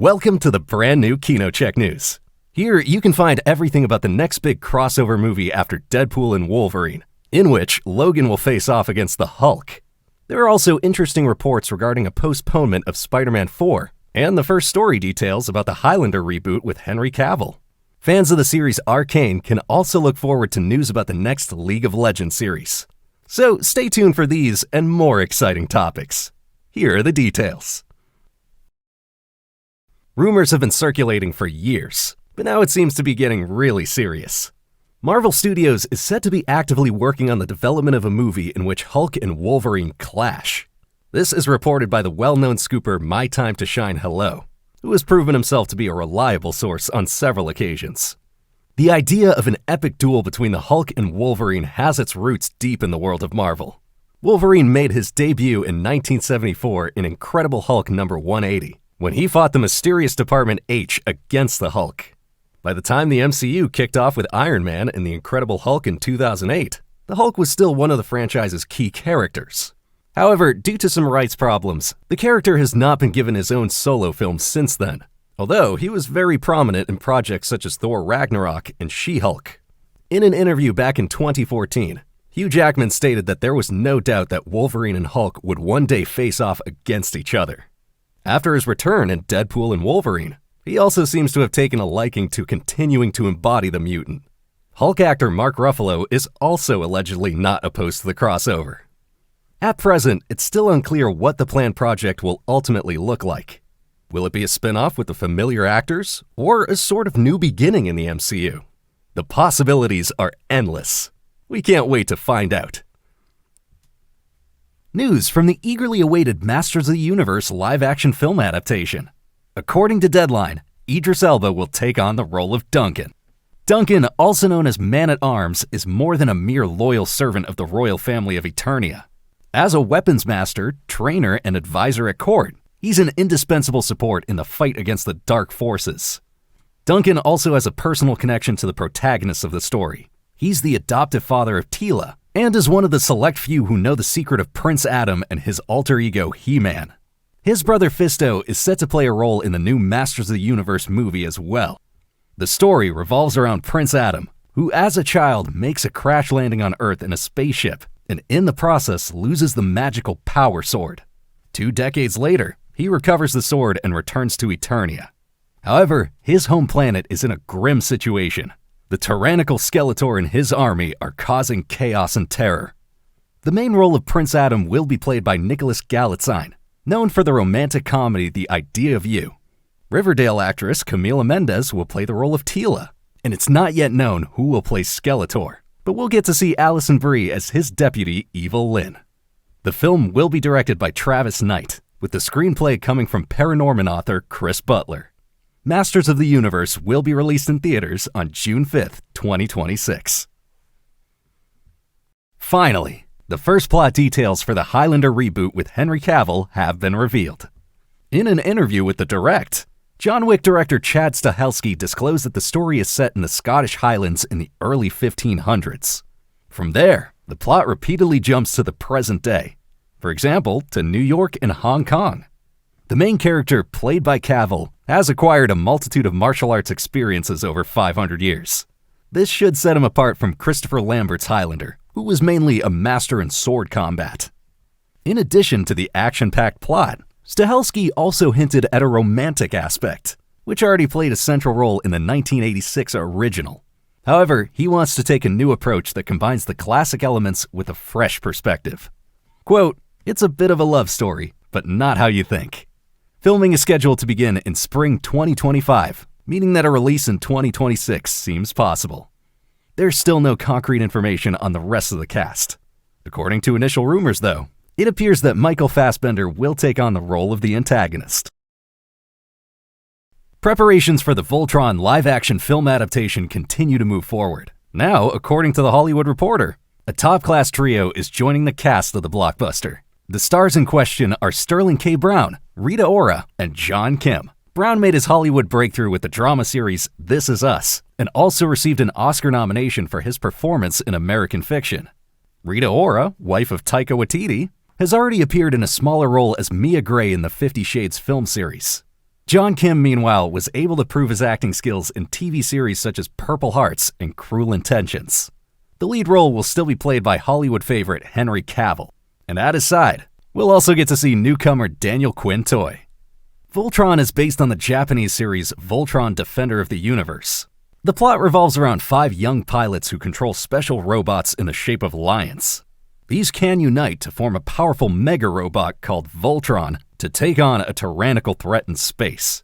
Welcome to the brand new KinoCheck news. Here you can find everything about the next big crossover movie after Deadpool and Wolverine, in which Logan will face off against the Hulk. There are also interesting reports regarding a postponement of Spider-Man 4, and the first story details about the Highlander reboot with Henry Cavill. Fans of the series Arcane can also look forward to news about the next League of Legends series. So stay tuned for these and more exciting topics. Here are the details. Rumors have been circulating for years, but now it seems to be getting really serious. Marvel Studios is said to be actively working on the development of a movie in which Hulk and Wolverine clash. This is reported by the well-known scooper MyTimeToShineHello, who has proven himself to be a reliable source on several occasions. The idea of an epic duel between the Hulk and Wolverine has its roots deep in the world of Marvel. Wolverine made his debut in 1974 in Incredible Hulk number 180, when he fought the mysterious Department H against the Hulk. By the time the MCU kicked off with Iron Man and the Incredible Hulk in 2008, the Hulk was still one of the franchise's key characters. However, due to some rights problems, the character has not been given his own solo film since then, although he was very prominent in projects such as Thor Ragnarok and She-Hulk. In an interview back in 2014, Hugh Jackman stated that there was no doubt that Wolverine and Hulk would one day face off against each other. After his return in Deadpool and Wolverine, he also seems to have taken a liking to continuing to embody the mutant. Hulk actor Mark Ruffalo is also allegedly not opposed to the crossover. At present, it's still unclear what the planned project will ultimately look like. Will it be a spin-off with the familiar actors, or a sort of new beginning in the MCU? The possibilities are endless. We can't wait to find out. News from the eagerly awaited Masters of the Universe live-action film adaptation. According to Deadline, Idris Elba will take on the role of Duncan. Duncan, also known as Man-at-Arms, is more than a mere loyal servant of the royal family of Eternia. As a weapons master, trainer, and advisor at court, he's an indispensable support in the fight against the dark forces. Duncan also has a personal connection to the protagonist of the story. He's the adoptive father of Teela, and is one of the select few who know the secret of Prince Adam and his alter ego He-Man. His brother Fisto is set to play a role in the new Masters of the Universe movie as well. The story revolves around Prince Adam, who as a child makes a crash landing on Earth in a spaceship, and in the process loses the magical Power Sword. 2 decades later, he recovers the sword and returns to Eternia. However, his home planet is in a grim situation. The tyrannical Skeletor and his army are causing chaos and terror. The main role of Prince Adam will be played by Nicholas Galitzine, known for the romantic comedy The Idea of You. Riverdale actress Camila Mendes will play the role of Teela, and it's not yet known who will play Skeletor, but we'll get to see Alison Brie as his deputy, Evil Lynn. The film will be directed by Travis Knight, with the screenplay coming from Paranorman author Chris Butler. Masters of the Universe will be released in theaters on June 5th, 2026. Finally, the first plot details for the Highlander reboot with Henry Cavill have been revealed. In an interview with The Direct, John Wick director Chad Stahelski disclosed that the story is set in the Scottish Highlands in the early 1500s. From there, the plot repeatedly jumps to the present day, for example, to New York and Hong Kong. The main character, played by Cavill, has acquired a multitude of martial arts experiences over 500 years. This should set him apart from Christopher Lambert's Highlander, who was mainly a master in sword combat. In addition to the action-packed plot, Stahelski also hinted at a romantic aspect, which already played a central role in the 1986 original. However, he wants to take a new approach that combines the classic elements with a fresh perspective. Quote, "It's a bit of a love story, but not how you think." Filming is scheduled to begin in spring 2025, meaning that a release in 2026 seems possible. There's still no concrete information on the rest of the cast. According to initial rumors, though, it appears that Michael Fassbender will take on the role of the antagonist. Preparations for the Voltron live-action film adaptation continue to move forward. Now, according to The Hollywood Reporter, a top-class trio is joining the cast of the blockbuster. The stars in question are Sterling K. Brown, Rita Ora, and John Kim. Brown made his Hollywood breakthrough with the drama series This Is Us, and also received an Oscar nomination for his performance in American Fiction. Rita Ora, wife of Taika Waititi, has already appeared in a smaller role as Mia Gray in the 50 Shades film series. John Kim, meanwhile, was able to prove his acting skills in TV series such as Purple Hearts and Cruel Intentions. The lead role will still be played by Hollywood favorite Henry Cavill, and at his side, we'll also get to see newcomer Daniel Quintoy. Voltron is based on the Japanese series Voltron Defender of the Universe. The plot revolves around 5 young pilots who control special robots in the shape of lions. These can unite to form a powerful mega robot called Voltron to take on a tyrannical threat in space.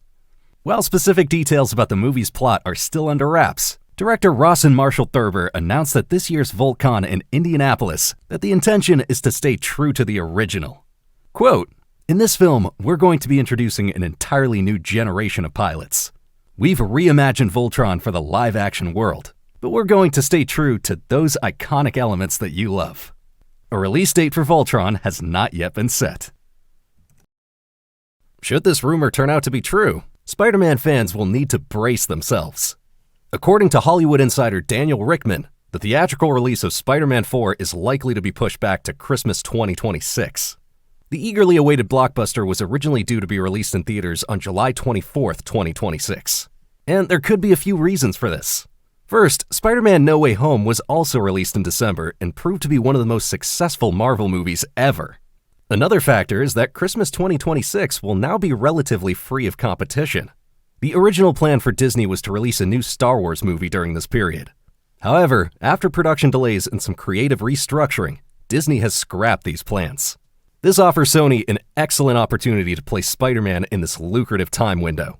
While specific details about the movie's plot are still under wraps, director Rawson Marshall Thurber announced at this year's VoltCon in Indianapolis that the intention is to stay true to the original. Quote, "In this film, we're going to be introducing an entirely new generation of pilots. We've reimagined Voltron for the live-action world, but we're going to stay true to those iconic elements that you love." A release date for Voltron has not yet been set. Should this rumor turn out to be true, Spider-Man fans will need to brace themselves. According to Hollywood insider Daniel Rickman, the theatrical release of Spider-Man 4 is likely to be pushed back to Christmas 2026. The eagerly awaited blockbuster was originally due to be released in theaters on July 24th, 2026. And there could be a few reasons for this. First, Spider-Man No Way Home was also released in December and proved to be one of the most successful Marvel movies ever. Another factor is that Christmas 2026 will now be relatively free of competition. The original plan for Disney was to release a new Star Wars movie during this period. However, after production delays and some creative restructuring, Disney has scrapped these plans. This offers Sony an excellent opportunity to place Spider-Man in this lucrative time window.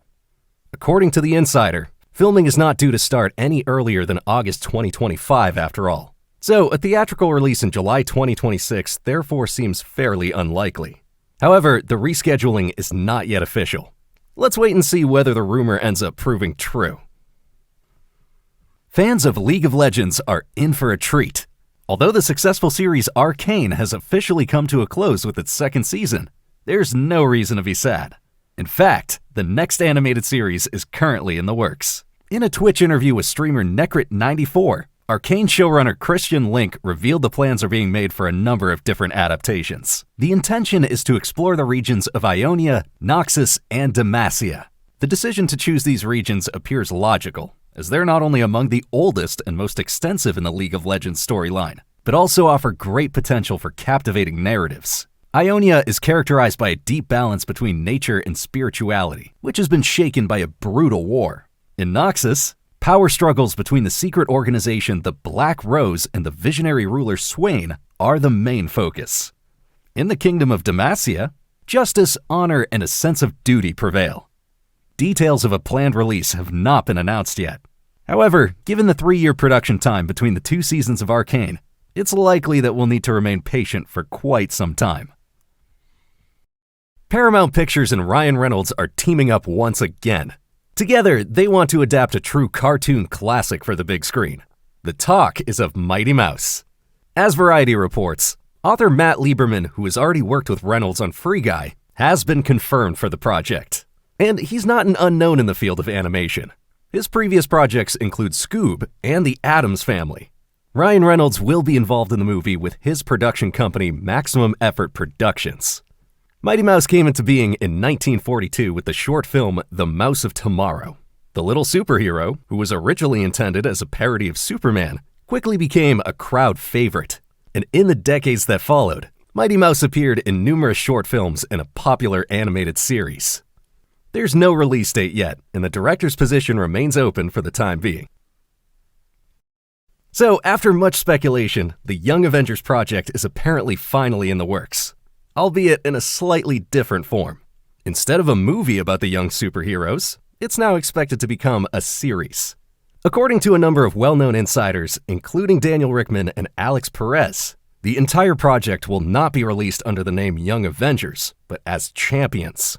According to The Insider, filming is not due to start any earlier than August 2025 after all. So a theatrical release in July 2026 therefore seems fairly unlikely. However, the rescheduling is not yet official. Let's wait and see whether the rumor ends up proving true. Fans of League of Legends are in for a treat. Although the successful series Arcane has officially come to a close with its second season, there's no reason to be sad. In fact, the next animated series is currently in the works. In a Twitch interview with streamer Necrit94, Arcane showrunner Christian Link revealed the plans are being made for a number of different adaptations. The intention is to explore the regions of Ionia, Noxus, and Demacia. The decision to choose these regions appears logical, as they're not only among the oldest and most extensive in the League of Legends storyline, but also offer great potential for captivating narratives. Ionia is characterized by a deep balance between nature and spirituality, which has been shaken by a brutal war. In Noxus, power struggles between the secret organization the Black Rose and the visionary ruler Swain are the main focus. In the Kingdom of Demacia, justice, honor, and a sense of duty prevail. Details of a planned release have not been announced yet. However, given the 3-year production time between the 2 seasons of Arcane, it's likely that we'll need to remain patient for quite some time. Paramount Pictures and Ryan Reynolds are teaming up once again. Together, they want to adapt a true cartoon classic for the big screen. The talk is of Mighty Mouse. As Variety reports, author Matt Lieberman, who has already worked with Reynolds on Free Guy, has been confirmed for the project. And he's not an unknown in the field of animation. His previous projects include Scoob and The Addams Family. Ryan Reynolds will be involved in the movie with his production company Maximum Effort Productions. Mighty Mouse came into being in 1942 with the short film The Mouse of Tomorrow. The little superhero, who was originally intended as a parody of Superman, quickly became a crowd favorite. And in the decades that followed, Mighty Mouse appeared in numerous short films and a popular animated series. There's no release date yet, and the director's position remains open for the time being. So, after much speculation, the Young Avengers project is apparently finally in the works, albeit in a slightly different form. Instead of a movie about the young superheroes, it's now expected to become a series. According to a number of well-known insiders, including Daniel Rickman and Alex Perez, the entire project will not be released under the name Young Avengers, but as Champions.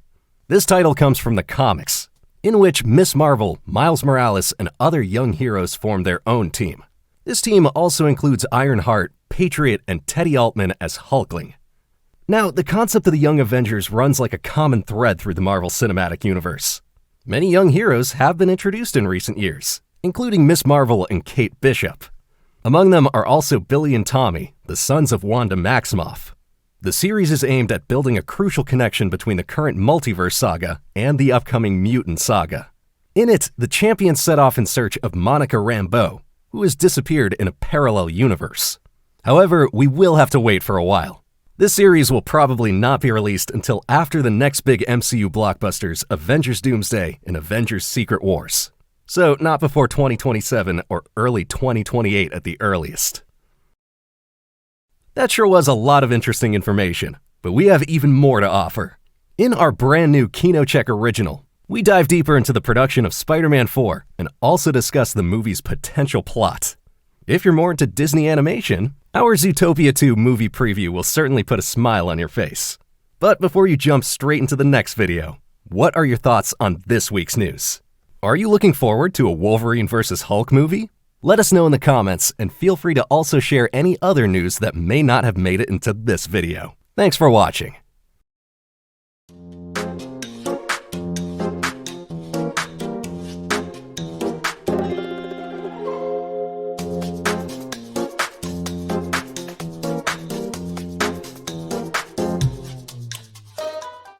This title comes from the comics, in which Miss Marvel, Miles Morales, and other young heroes form their own team. This team also includes Ironheart, Patriot, and Teddy Altman as Hulkling. Now, the concept of the Young Avengers runs like a common thread through the Marvel Cinematic Universe. Many young heroes have been introduced in recent years, including Miss Marvel and Kate Bishop. Among them are also Billy and Tommy, the sons of Wanda Maximoff. The series is aimed at building a crucial connection between the current multiverse saga and the upcoming mutant saga. In it, the champions set off in search of Monica Rambeau, who has disappeared in a parallel universe. However, we will have to wait for a while. This series will probably not be released until after the next big MCU blockbusters, Avengers Doomsday and Avengers Secret Wars. So not before 2027 or early 2028 at the earliest. That sure was a lot of interesting information, but we have even more to offer. In our brand new KinoCheck original, we dive deeper into the production of Spider-Man 4 and also discuss the movie's potential plot. If you're more into Disney animation, our Zootopia 2 movie preview will certainly put a smile on your face. But before you jump straight into the next video, what are your thoughts on this week's news? Are you looking forward to a Wolverine vs. Hulk movie? Let us know in the comments, and feel free to also share any other news that may not have made it into this video. Thanks for watching.